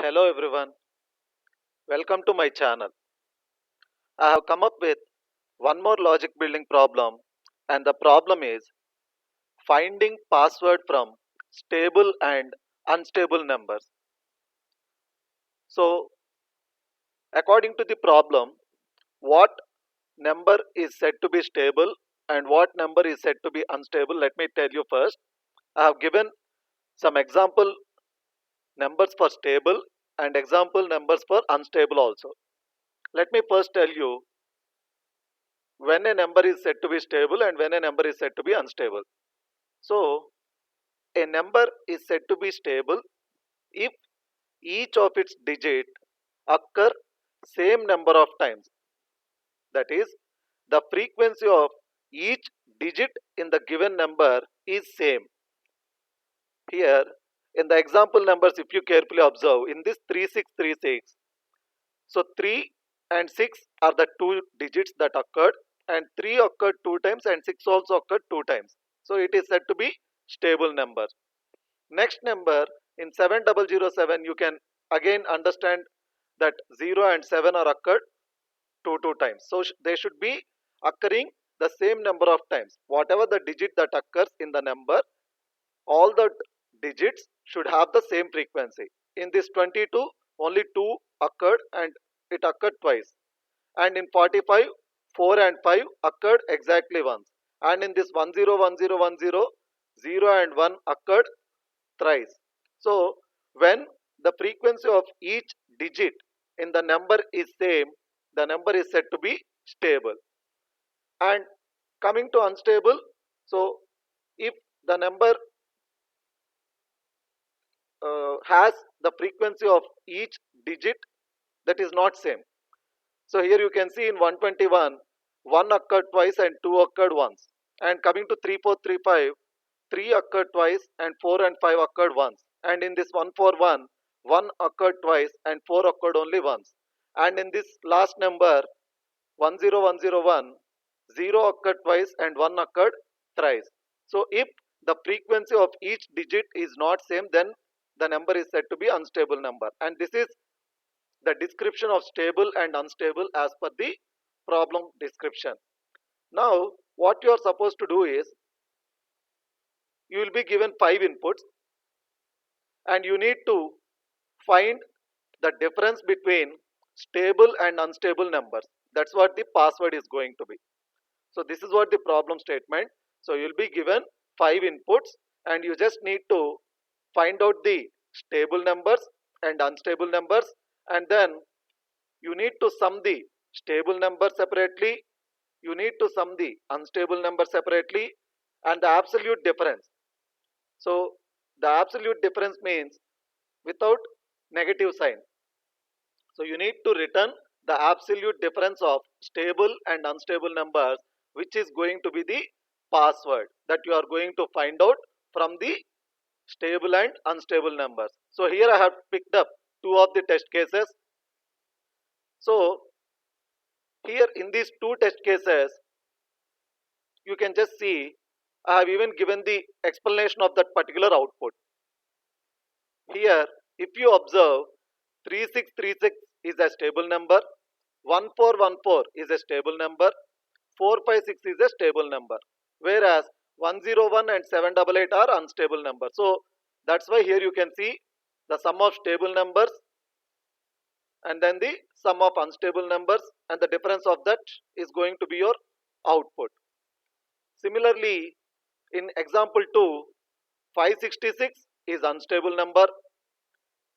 Hello everyone, welcome to my channel. I have come up with one more logic building problem, and the problem is finding password from stable and unstable numbers. So, according to the problem, what number is said to be stable and what number is said to be unstable? Let me tell you first. I have given some example numbers for stable and example numbers for unstable also. Let me first tell you when a number is said to be stable and when a number is said to be unstable. So, a number is said to be stable if each of its digit occur same number of times. That is, the frequency of each digit in the given number is same. Here, in the example numbers, if you carefully observe, in this 3636, so 3 and 6 are the two digits that occurred, and 3 occurred two times, and 6 also occurred two times. So it is said to be stable number. Next number in 7007, you can again understand that 0 and 7 are occurred two times. So they should be occurring the same number of times. Whatever the digit that occurs in the number, all the digits should have the same frequency. In this 22, only 2 occurred and it occurred twice. And in 45, 4 and 5 occurred exactly once. And in this 101010, 0 and 1 occurred thrice. So when the frequency of each digit in the number is same, the number is said to be stable. And coming to unstable, so if the number has the frequency of each digit that is not same. So here you can see in 121, 1 occurred twice and 2 occurred once. And coming to 3435, 3 occurred twice and 4 and 5 occurred once. And in this 141, 1 occurred twice and 4 occurred only once. And in this last number 10101, 0 occurred twice and 1 occurred thrice. So if the frequency of each digit is not same, then the number is said to be unstable number. And this is the description of stable and unstable as per the problem description. Now what you are supposed to do is you will be given 5 inputs and you need to find the difference between stable and unstable numbers. That's what the password is going to be. So this is what the problem statement. So you'll be given 5 inputs and you just need to find out the stable numbers and unstable numbers, and then you need to sum the stable number separately, you need to sum the unstable number separately, and the absolute difference. So the absolute difference means without negative sign. So you need to return the absolute difference of stable and unstable numbers, which is going to be the password that you are going to find out from the stable and unstable numbers. So here I have picked up two of the test cases. So here in these two test cases, you can just see I have even given the explanation of that particular output. Here, if you observe, 3636 is a stable number, 1414 is a stable number, 456 is a stable number, whereas 101 and 788 are unstable numbers. So that's why here you can see the sum of stable numbers and then the sum of unstable numbers, and the difference of that is going to be your output. Similarly, in example 2, 566 is unstable number,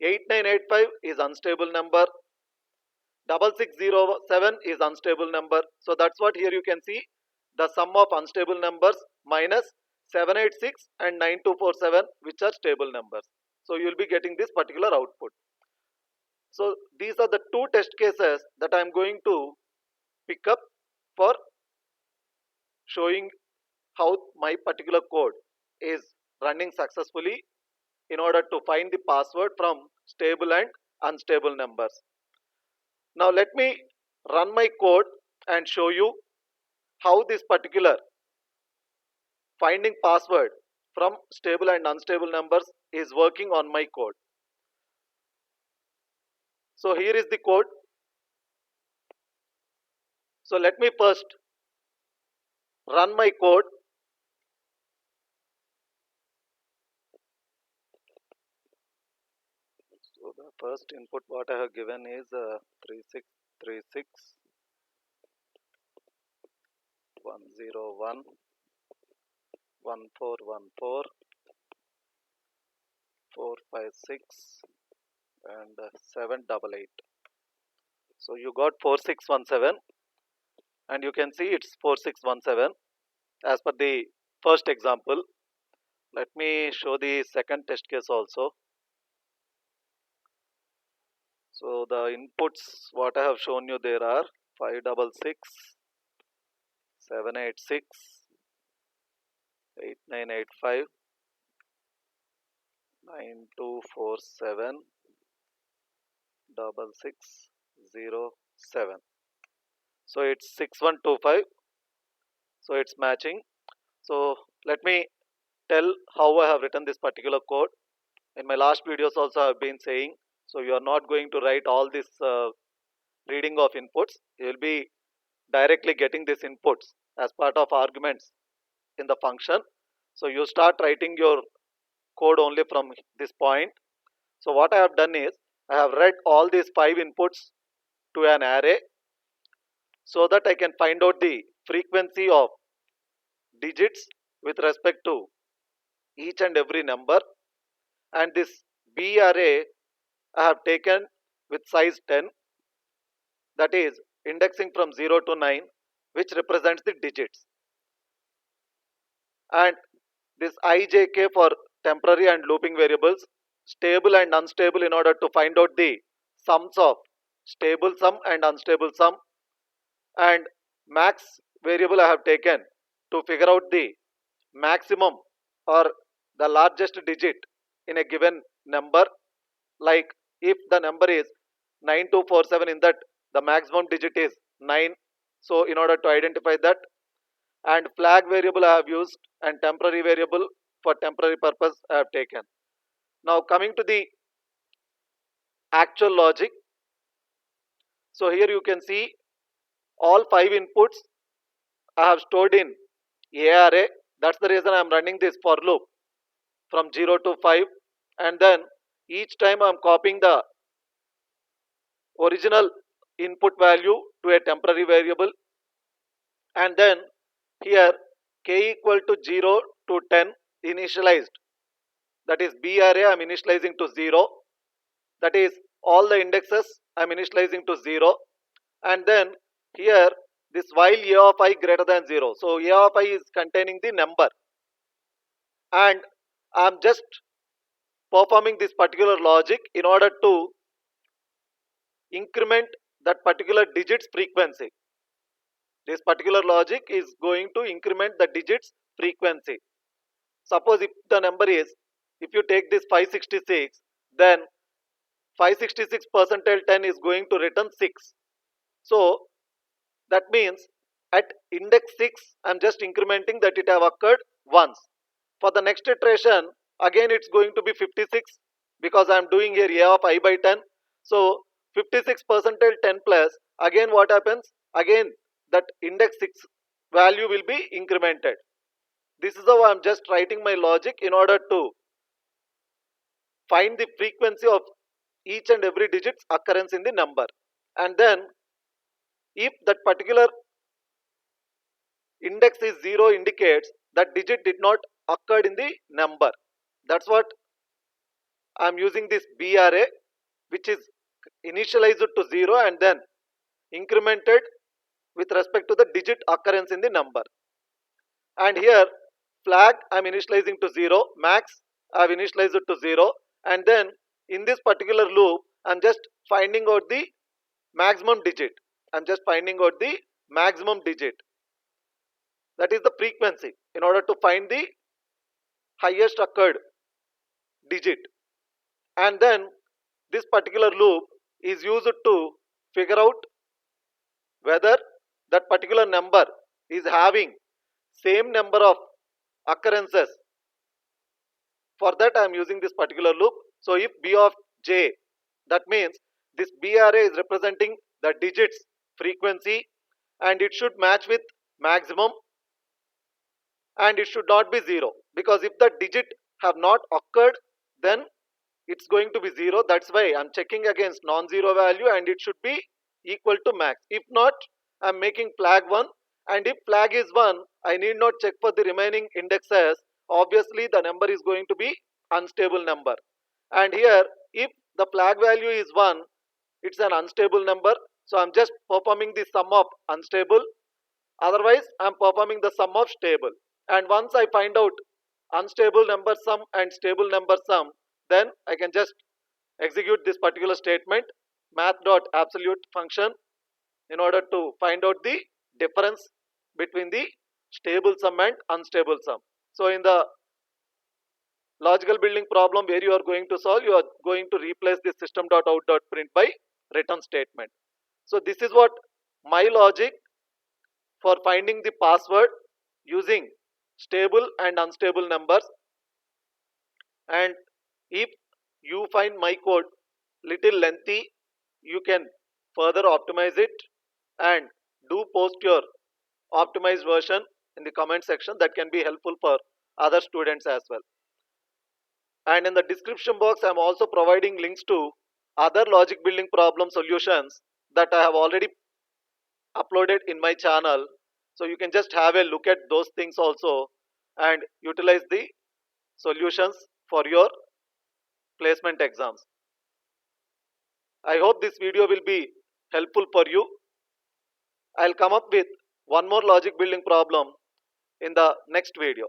8985 is unstable number, 6607 is unstable number. So that's what here you can see the sum of unstable numbers minus 786 and 9247, which are stable numbers. So you will be getting this particular output. So these are the two test cases that I am going to pick up for showing how my particular code is running successfully in order to find the password from stable and unstable numbers. Now let me run my code and show you how this particular finding password from stable and unstable numbers is working on my code. So here is the code. So let me first run my code. So the first input what I have given is 3636 101 1414 456 and 788. So you got 4617, and you can see it's 4617 as per the first example. Let me show the second test case also. So the inputs what I have shown you there are 566 786 8985 9247 6607. So it's 6125. So it's matching. So let me tell how I have written this particular code. In my last videos also I have been saying, so you are not going to write all this reading of inputs. You will be directly getting these inputs as part of arguments in the function. So you start writing your code only from this point. So what I have done is I have read all these 5 inputs to an array so that I can find out the frequency of digits with respect to each and every number. And this B array I have taken with size 10, that is indexing from 0 to 9, which represents the digits, and this ijk for temporary and looping variables, stable and unstable, in order to find out the sums of stable sum and unstable sum, and max variable I have taken to figure out the maximum or the largest digit in a given number. Like if the number is 9247, in that the maximum digit is 9. So in order to identify that, and flag variable I have used, and temporary variable for temporary purpose I have taken. Now coming to the actual logic. So here you can see all 5 inputs I have stored in A array. That's the reason I am running this for loop from 0 to 5, and then each time I am copying the original input value to a temporary variable, and then here k equal to 0 to 10 initialized, that is B array I am initializing to 0, that is all the indexes I am initializing to 0, and then here this while a of I greater than 0. So a of I is containing the number, and I am just performing this particular logic in order to increment that particular digit's frequency. This particular logic is going to increment the digits frequency. Suppose if the number is, if you take this 566, then 566 percentile 10 is going to return 6. So that means at index 6 I'm just incrementing that it have occurred once. For the next iteration again it's going to be 56, because I'm doing here a of I by 10. So 56 percentile 10 plus, again what happens, again that index 6 value will be incremented. This is how I'm just writing my logic in order to find the frequency of each and every digit's occurrence in the number. And then if that particular index is 0, indicates that digit did not occur in the number. That's what I'm using this B array, which is initialized to 0 and then incremented with respect to the digit occurrence in the number. And here flag I'm initializing to 0, max I've initialized to 0, and then in this particular loop I'm just finding out the maximum digit. I'm just finding out the maximum digit, that is the frequency, in order to find the highest occurred digit. And then this particular loop is used to figure out whether that particular number is having same number of occurrences. For that I am using this particular loop. So if b of j, that means This B array is representing the digits frequency, and it should match with maximum, and it should not be 0, because if the digit have not occurred, then it's going to be 0. That's why I'm checking against non-zero value, and it should be equal to max. If not, I'm making flag 1, and if flag is 1, I need not check for the remaining indexes. Obviously the number is going to be unstable number. And here, if the flag value is 1, it's an unstable number, so I'm just performing the sum of unstable. Otherwise I'm performing the sum of stable. And once I find out unstable number sum and stable number sum, then I can just execute this particular statement, math.absolute function, in order to find out the difference between the stable sum and unstable sum. So in the logical building problem where you are going to solve, you are going to replace this system.out.print by return statement. So this is what my logic for finding the password using stable and unstable numbers. And if you find my code little lengthy, you can further optimize it, and do post your optimized version in the comment section. That can be helpful for other students as well. And in the description box, I'm also providing links to other logic building problem solutions that I have already uploaded in my channel. So you can just have a look at those things also and utilize the solutions for your placement exams. I hope this video will be helpful for you. I'll come up with one more logic building problem in the next video.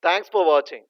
Thanks for watching.